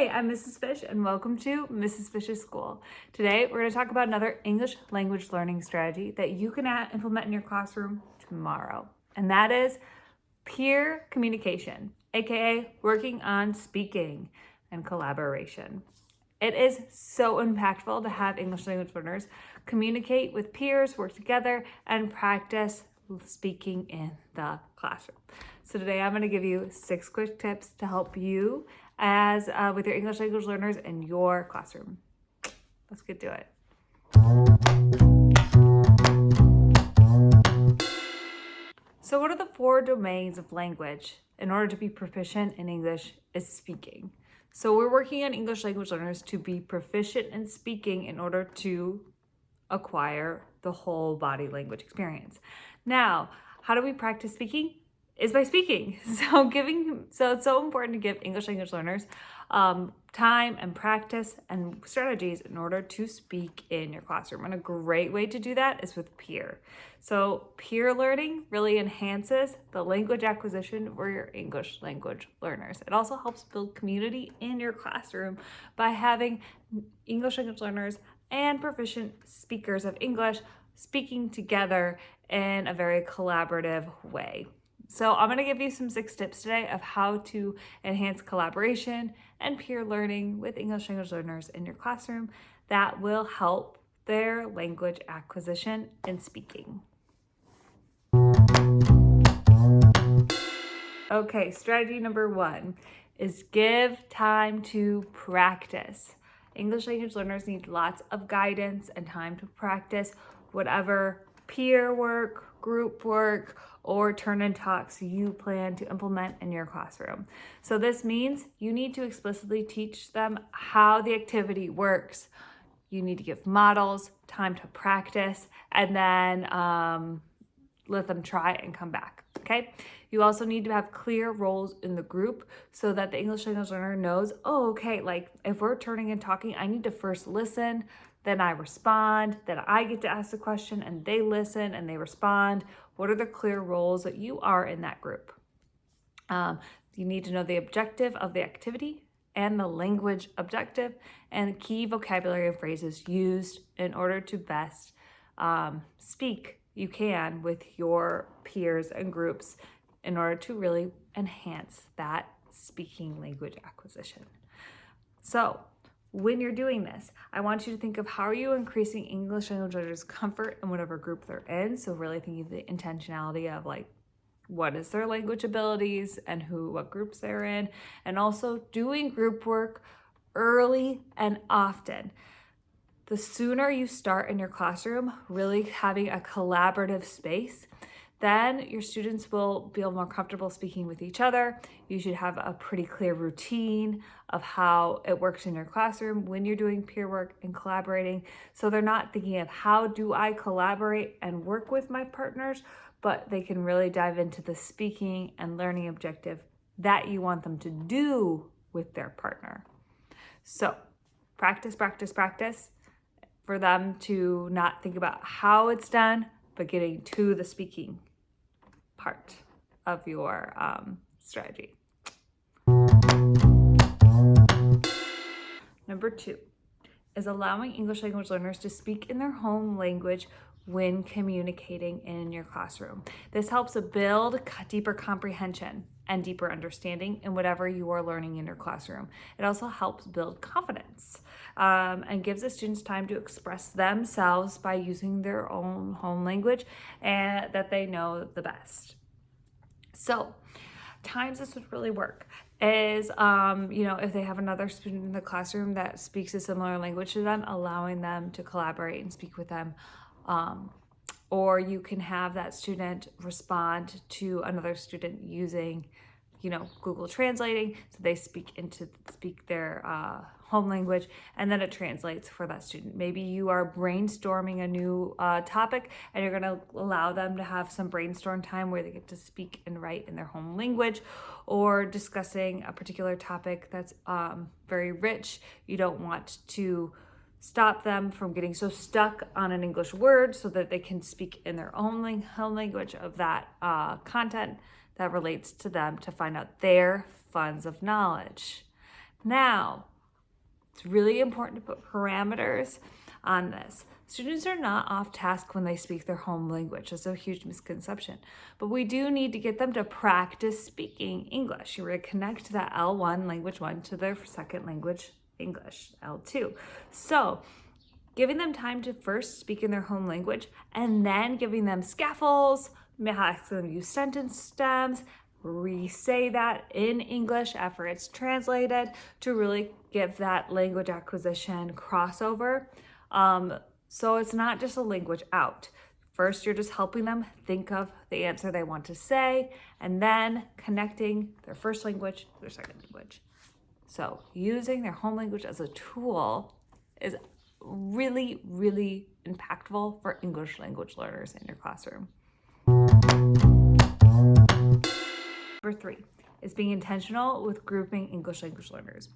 Hi, I'm Mrs. Fish and welcome to Mrs. Fish's School. Today we're going to talk about another English language learning strategy that you can implement in your classroom tomorrow. And that is peer communication, aka working on speaking and collaboration. It is so impactful to have English language learners communicate with peers, work together, and practice speaking in the classroom. So today I'm going to give you 6 quick tips to help you as with your English language learners in your classroom. Let's get to it. So what are the 4 domains of language in order to be proficient in English is speaking. So we're working on English language learners to be proficient in speaking in order to acquire the whole body language experience. Now, how do we practice speaking? Is by speaking. So it's so important to give English language learners time and practice and strategies in order to speak in your classroom. And a great way to do that is with peer. So peer learning really enhances the language acquisition for your English language learners. It also helps build community in your classroom by having English language learners and proficient speakers of English speaking together in a very collaborative way. So I'm going to give you some 6 tips today of how to enhance collaboration and peer learning with English language learners in your classroom that will help their language acquisition and speaking. Okay, strategy number 1 is give time to practice. English language learners need lots of guidance and time to practice whatever peer work, group work, or turn and talks you plan to implement in your classroom. So this means you need to explicitly teach them how the activity works. You need to give models, time to practice, and then let them try and come back, okay? You also need to have clear roles in the group so that the English language learner knows, oh, okay, like if we're turning and talking, I need to first listen, then I respond, then I get to ask the question and they listen and they respond. What are the clear roles that you are in that group? You need to know the objective of the activity and the language objective and key vocabulary and phrases used in order to best speak you can with your peers and groups in order to really enhance that speaking language acquisition. So when you're doing this, I want you to think of how are you increasing English language learners' comfort in whatever group they're in. So really thinking of the intentionality of like, what is their language abilities and what groups they're in, and also doing group work early and often. The sooner you start in your classroom, really having a collaborative space, then your students will feel more comfortable speaking with each other. You should have a pretty clear routine of how it works in your classroom when you're doing peer work and collaborating. So they're not thinking of how do I collaborate and work with my partners, but they can really dive into the speaking and learning objective that you want them to do with their partner. So practice, practice, practice for them to not think about how it's done, but getting to the speaking part of your strategy. Number 2 is allowing English language learners to speak in their home language when communicating in your classroom. This helps build deeper comprehension and deeper understanding in whatever you are learning in your classroom. It also helps build confidence and gives the students time to express themselves by using their own home language and that they know the best. So times this would really work is, if they have another student in the classroom that speaks a similar language to them, allowing them to collaborate and speak with them. Or you can have that student respond to another student using, Google translating. So they speak their home language and then it translates for that student. Maybe you are brainstorming a new topic and you're going to allow them to have some brainstorm time where they get to speak and write in their home language, or discussing a particular topic that's very rich. You don't want to stop them from getting so stuck on an English word so that they can speak in their own home language of that content that relates to them to find out their funds of knowledge. Now, It's really important to put parameters on this. Students are not off task when they speak their home language. That's a huge misconception. But we do need to get them to practice speaking English. You're going to connect that L1, language 1, to their second language, English, L2. So giving them time to first speak in their home language and then giving them scaffolds, asking them to use sentence stems, re-say that in English after it's translated to really give that language acquisition crossover. So it's not just a language out. First, you're just helping them think of the answer they want to say and then connecting their first language to their second language. So using their home language as a tool is really, really impactful for English language learners in your classroom. Number 3 is being intentional with grouping English language learners.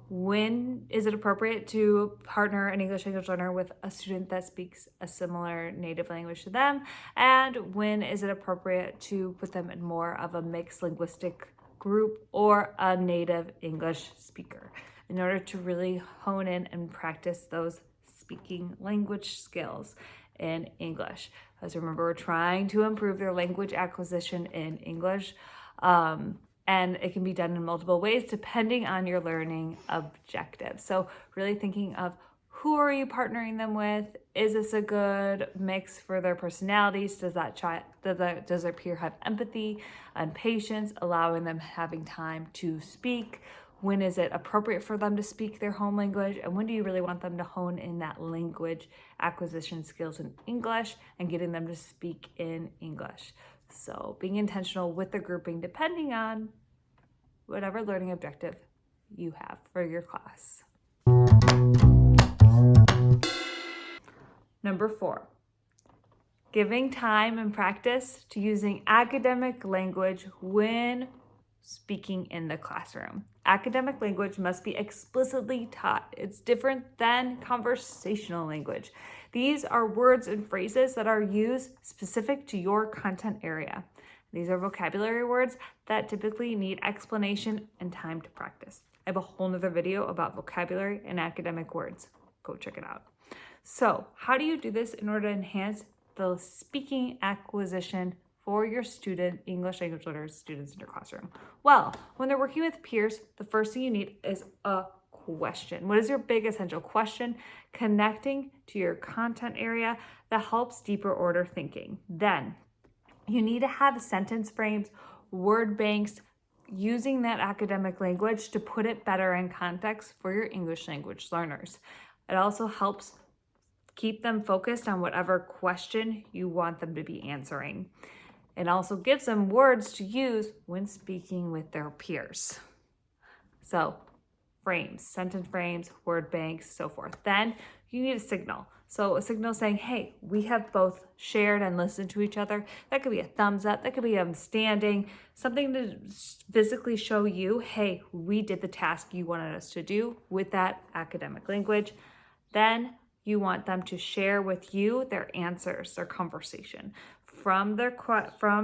When is it appropriate to partner an English language learner with a student that speaks a similar native language to them? And when is it appropriate to put them in more of a mixed linguistic group or a native English speaker in order to really hone in and practice those speaking language skills in English? As remember, we're trying to improve their language acquisition in English. And it can be done in multiple ways depending on your learning objectives. So really thinking of who are you partnering them with? Is this a good mix for their personalities? Does their peer have empathy and patience, allowing them having time to speak? When is it appropriate for them to speak their home language? And when do you really want them to hone in that language acquisition skills in English and getting them to speak in English? So being intentional with the grouping depending on whatever learning objective you have for your class. Number 4, giving time and practice to using academic language when speaking in the classroom. Academic language must be explicitly taught. It's different than conversational language. These are words and phrases that are used specific to your content area. These are vocabulary words that typically need explanation and time to practice. I have a whole nother video about vocabulary and academic words. Go check it out. So how do you do this in order to enhance the speaking acquisition for your English language learners, students in your classroom? Well, when they're working with peers, the first thing you need is a question. What is your big essential question? Connecting to your content area that helps deeper order thinking. Then you need to have sentence frames, word banks, using that academic language to put it better in context for your English language learners. It also helps keep them focused on whatever question you want them to be answering. It also gives them words to use when speaking with their peers. So frames, sentence frames, word banks, so forth. Then you need a signal. So a signal saying, hey, we have both shared and listened to each other. That could be a thumbs up. That could be them standing, something to physically show you, hey, we did the task you wanted us to do with that academic language. Then you want them to share with you their answers, their conversation. From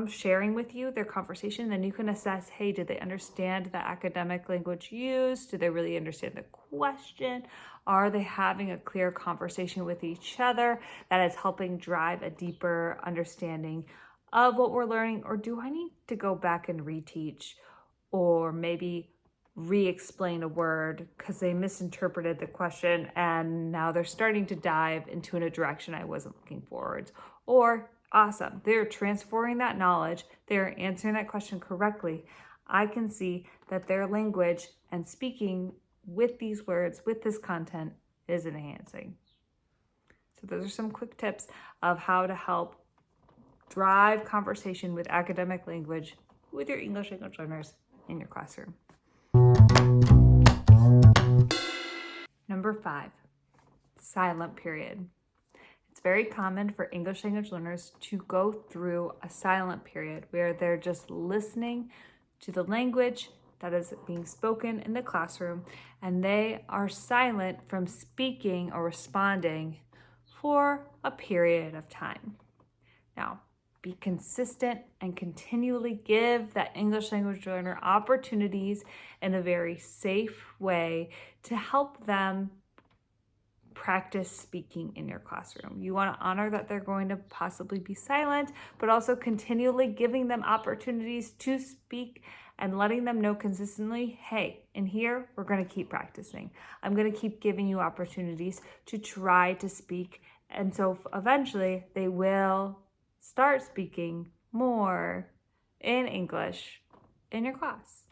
sharing with you their conversation, then you can assess, hey, did they understand the academic language used? Do they really understand the question? Are they having a clear conversation with each other that is helping drive a deeper understanding of what we're learning? Or do I need to go back and reteach or maybe re-explain a word because they misinterpreted the question and now they're starting to dive into a direction I wasn't looking forward? Or awesome, they're transferring that knowledge, they're answering that question correctly. I can see that their language and speaking with these words, with this content, is enhancing. So those are some quick tips of how to help drive conversation with academic language with your English language learners in your classroom. Number 5, silent period. It's very common for English language learners to go through a silent period where they're just listening to the language that is being spoken in the classroom and they are silent from speaking or responding for a period of time. Now, Be consistent and continually give that English language learner opportunities in a very safe way to help them practice speaking in your classroom. You want to honor that they're going to possibly be silent, but also continually giving them opportunities to speak and letting them know consistently, hey, in here, we're going to keep practicing. I'm going to keep giving you opportunities to try to speak. And so eventually they will start speaking more in English in your class.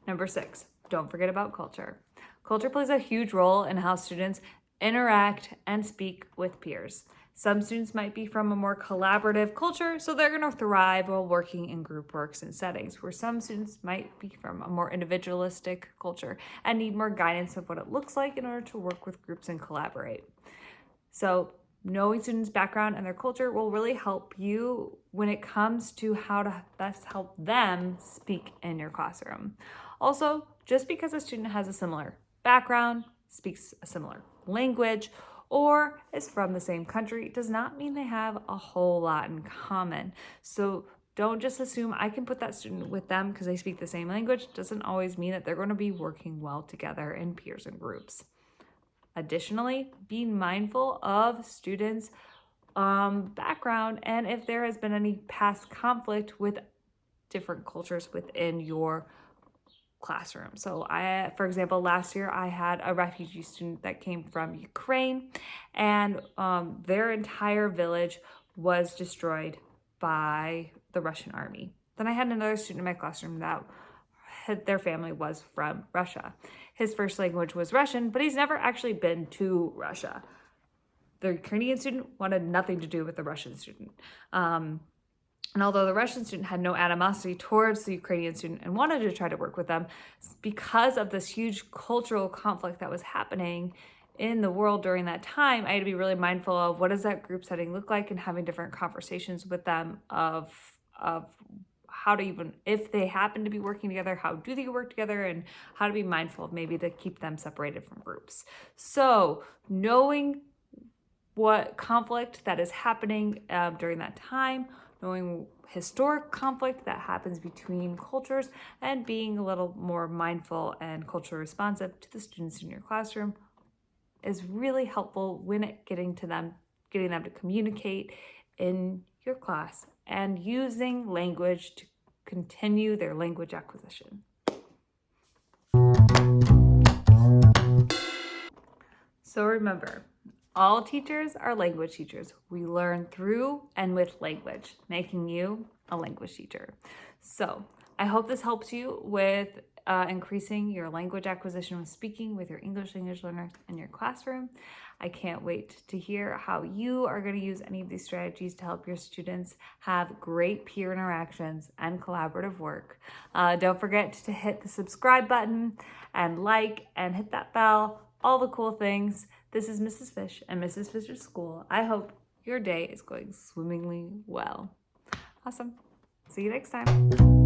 Number 6, don't forget about culture. Culture plays a huge role in how students interact and speak with peers. Some students might be from a more collaborative culture, so they're going to thrive while working in group works and settings, where some students might be from a more individualistic culture and need more guidance of what it looks like in order to work with groups and collaborate. So knowing students' background and their culture will really help you when it comes to how to best help them speak in your classroom. Also, just because a student has a similar background, speaks a similar language, or is from the same country does not mean they have a whole lot in common. So don't just assume I can put that student with them because they speak the same language. Doesn't always mean that they're going to be working well together in peers and groups. Additionally, be mindful of students' background and if there has been any past conflict with different cultures within your classroom. So for example, last year I had a refugee student that came from Ukraine, and their entire village was destroyed by the Russian army. Then I had another student in my classroom that their family was from Russia. His first language was Russian, but he's never actually been to Russia. The Ukrainian student wanted nothing to do with the Russian student. And although the Russian student had no animosity towards the Ukrainian student and wanted to try to work with them, because of this huge cultural conflict that was happening in the world during that time, I had to be really mindful of what does that group setting look like and having different conversations with them of how to even, if they happen to be working together, how do they work together, and how to be mindful of maybe to keep them separated from groups. So knowing what conflict that is happening during that time, knowing historic conflict that happens between cultures, and being a little more mindful and culturally responsive to the students in your classroom is really helpful when getting them to communicate in your class and using language to continue their language acquisition. So remember, all teachers are language teachers. We learn through and with language, making you a language teacher. So I hope this helps you with increasing your language acquisition with speaking with your English language learners in your classroom. I can't wait to hear how you are going to use any of these strategies to help your students have great peer interactions and collaborative work. Don't forget to hit the subscribe button and like and hit that bell, all the cool things. This is Mrs. Fish and Mrs. Fish's School. I hope your day is going swimmingly well. Awesome. See you next time.